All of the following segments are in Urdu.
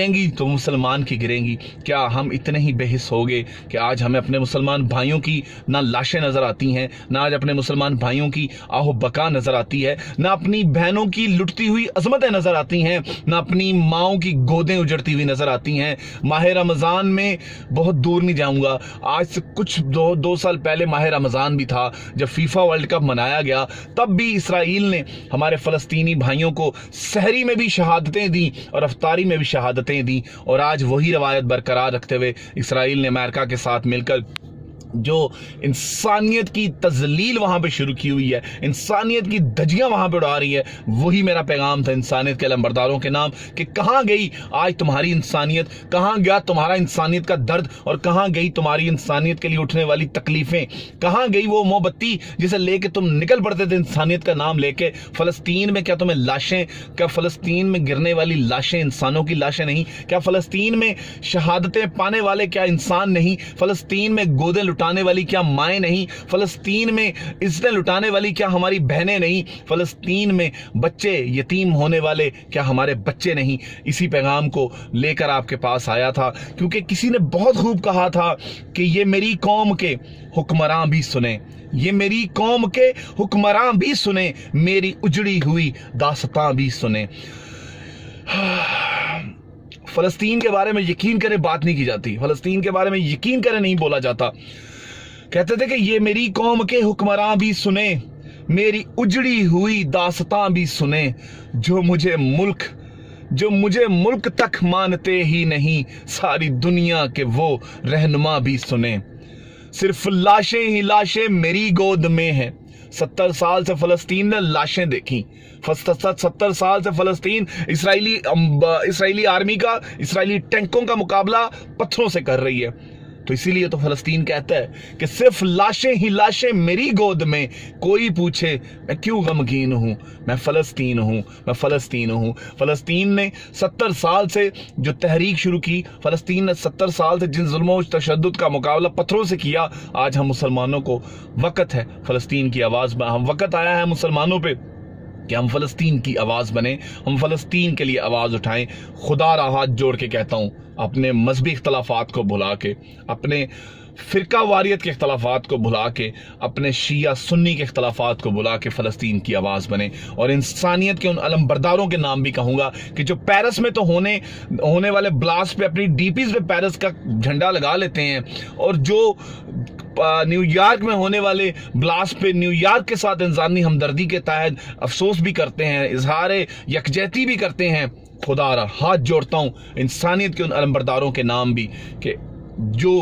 گریں گی تو مسلمان کی گریں گی۔ کیا ہم اتنے ہی بے حس ہو گئے کہ آج ہمیں اپنے مسلمان بھائیوں کی نہ لاشیں نظر آتی ہیں، نہ آج اپنے مسلمان بھائیوں کی آہو بقا نظر آتی ہے، نہ اپنی بہنوں کی لٹتی ہوئی عظمتیں نظر آتی ہیں، نہ اپنی ماؤں کی گودیں اجڑتی ہوئی نظر آتی ہیں۔ ماہ رمضان میں بہت دور نہیں جاؤں گا، آج سے کچھ دو سال پہلے ماہ رمضان بھی تھا جب فیفا ورلڈ کپ منایا گیا، تب بھی اسرائیل نے ہمارے فلسطینی بھائیوں کو سحری میں بھی شہادتیں دیں اور افطاری میں بھی شہادتیں دیں، اور آج وہی روایت برقرار رکھتے ہوئے اسرائیل نے امریکہ کے ساتھ مل کر جو انسانیت کی تذلیل وہاں پہ شروع کی ہوئی ہے، انسانیت کی دھجیاں وہاں پہ اڑا رہی ہے۔ وہی میرا پیغام تھا انسانیت کے علمبرداروں کے نام کہ کہاں گئی آج تمہاری انسانیت، کہاں گیا تمہارا انسانیت کا درد، اور کہاں گئی تمہاری انسانیت کے لیے اٹھنے والی تکلیفیں، کہاں گئی وہ موم بتی جسے لے کے تم نکل پڑتے تھے انسانیت کا نام لے کے۔ فلسطین میں کیا تمہیں لاشیں، کیا فلسطین میں گرنے والی لاشیں انسانوں کی لاشیں نہیں؟ کیا فلسطین میں شہادتیں پانے والے کیا انسان نہیں؟ فلسطین میں گودیں لٹانے والی کیا مائیں نہیں؟ فلسطین میں عزتیں لٹانے والی کیا ہماری بہنیں نہیں؟ فلسطین میں بچے یتیم ہونے والے کیا ہمارے بچے نہیں؟ اسی پیغام کو لے کر آپ کے پاس آیا تھا، کیونکہ کسی نے بہت خوب کہا تھا کہ یہ میری قوم کے حکمراں بھی سنیں، یہ میری قوم کے حکمراں بھی سنیں، میری اجڑی ہوئی داستاں بھی سنیں۔ فلسطین کے بارے میں یقین کرے بات نہیں کی جاتی، فلسطین کے بارے میں یقین کرے نہیں بولا جاتا۔ کہتے تھے کہ یہ میری قوم کے حکمراں بھی سنیں، میری اجڑی ہوئی داستاں بھی سنیں، جو مجھے ملک تک مانتے ہی نہیں، ساری دنیا کے وہ رہنما بھی سنیں۔ صرف لاشیں ہی لاشیں میری گود میں ہیں۔ 70 سال سے فلسطین نے لاشیں دیکھی، 70 سال سے فلسطین اسرائیلی آرمی کا، اسرائیلی ٹینکوں کا مقابلہ پتھروں سے کر رہی ہے۔ تو اسی لیے تو فلسطین کہتا ہے کہ صرف لاشیں ہی لاشیں میری گود میں، کوئی پوچھے میں کیوں غمگین ہوں، میں فلسطین ہوں، میں فلسطین ہوں۔ فلسطین نے 70 سال سے جو تحریک شروع کی، فلسطین نے 70 سال سے جن ظلم و تشدد کا مقابلہ پتھروں سے کیا، آج ہم مسلمانوں کو وقت ہے فلسطین کی آواز میں، ہم وقت آیا ہے مسلمانوں پہ کہ ہم فلسطین کی آواز بنیں، ہم فلسطین کے لیے آواز اٹھائیں۔ خدا را ہاتھ جوڑ کے کہتا ہوں، اپنے مذہبی اختلافات کو بھلا کے، اپنے فرقہ واریت کے اختلافات کو بھلا کے، اپنے شیعہ سنی کے اختلافات کو بھلا کے فلسطین کی آواز بنے، اور انسانیت کے ان علم برداروں کے نام بھی کہوں گا کہ جو پیرس میں تو ہونے والے بلاسٹ پہ اپنی ڈی پیز پہ پیرس کا جھنڈا لگا لیتے ہیں، اور جو نیو یارک میں ہونے والے بلاسٹ پہ نیو یارک کے ساتھ انسانی ہمدردی کے تحت افسوس بھی کرتے ہیں، اظہار یکجہتی بھی کرتے ہیں۔ خدا را ہاتھ جوڑتا ہوں انسانیت کے ان علمبرداروں کے نام بھی کہ جو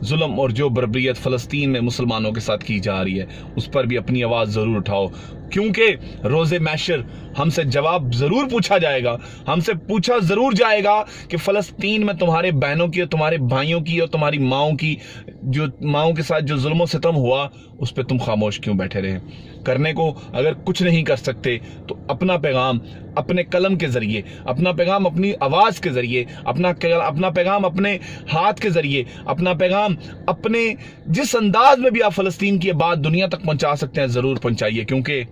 ظلم اور جو بربریت فلسطین میں مسلمانوں کے ساتھ کی جا رہی ہے، اس پر بھی اپنی آواز ضرور اٹھاؤ، کیونکہ روز محشر ہم سے جواب ضرور پوچھا جائے گا، ہم سے پوچھا ضرور جائے گا کہ فلسطین میں تمہارے بہنوں کی اور تمہارے بھائیوں کی اور تمہاری ماؤں کے ساتھ جو ظلم و ستم ہوا، اس پہ تم خاموش کیوں بیٹھے رہے؟ کرنے کو اگر کچھ نہیں کر سکتے تو اپنا پیغام اپنے قلم کے ذریعے، اپنا پیغام اپنی آواز کے ذریعے، اپنا پیغام اپنے ہاتھ کے ذریعے، اپنا پیغام اپنے جس انداز میں بھی آپ فلسطین کی بات دنیا تک پہنچا سکتے ہیں ضرور پہنچائیے، کیونکہ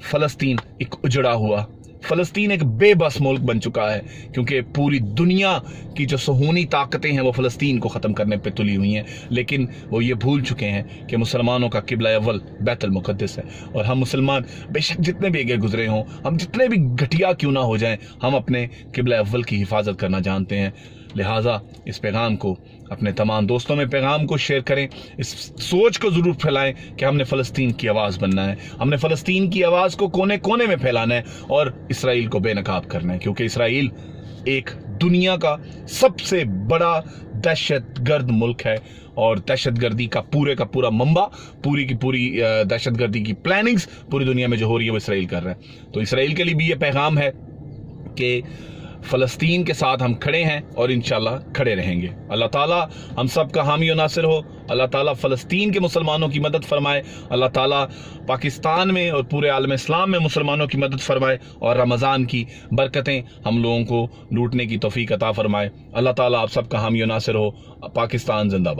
فلسطین ایک اجڑا ہوا، فلسطین ایک بے بس ملک بن چکا ہے، کیونکہ پوری دنیا کی جو صہیونی طاقتیں ہیں وہ فلسطین کو ختم کرنے پہ تلی ہوئی ہیں، لیکن وہ یہ بھول چکے ہیں کہ مسلمانوں کا قبلہ اول بیت المقدس ہے، اور ہم مسلمان بے شک جتنے بھی آگے گزرے ہوں، ہم جتنے بھی گھٹیا کیوں نہ ہو جائیں، ہم اپنے قبلہ اول کی حفاظت کرنا جانتے ہیں۔ لہٰذا اس پیغام کو اپنے تمام دوستوں میں پیغام کو شیئر کریں، اس سوچ کو ضرور پھیلائیں کہ ہم نے فلسطین کی آواز بننا ہے، ہم نے فلسطین کی آواز کو کونے کونے میں پھیلانا ہے، اور اسرائیل کو بے نقاب کرنا ہے، کیونکہ اسرائیل ایک دنیا کا سب سے بڑا دہشت گرد ملک ہے، اور دہشت گردی کا پورا منبع، پوری کی پوری دہشت گردی کی پلاننگز پوری دنیا میں جو ہو رہی ہے وہ اسرائیل کر رہا ہے۔ تو اسرائیل کے لیے بھی یہ پیغام ہے کہ فلسطین کے ساتھ ہم کھڑے ہیں اور انشاءاللہ کھڑے رہیں گے۔ اللہ تعالیٰ ہم سب کا حامی و ناصر ہو، اللہ تعالیٰ فلسطین کے مسلمانوں کی مدد فرمائے، اللہ تعالیٰ پاکستان میں اور پورے عالم اسلام میں مسلمانوں کی مدد فرمائے، اور رمضان کی برکتیں ہم لوگوں کو لوٹنے کی توفیق عطا فرمائے۔ اللہ تعالیٰ آپ سب کا حامی و ناصر ہو۔ پاکستان زندہ باد۔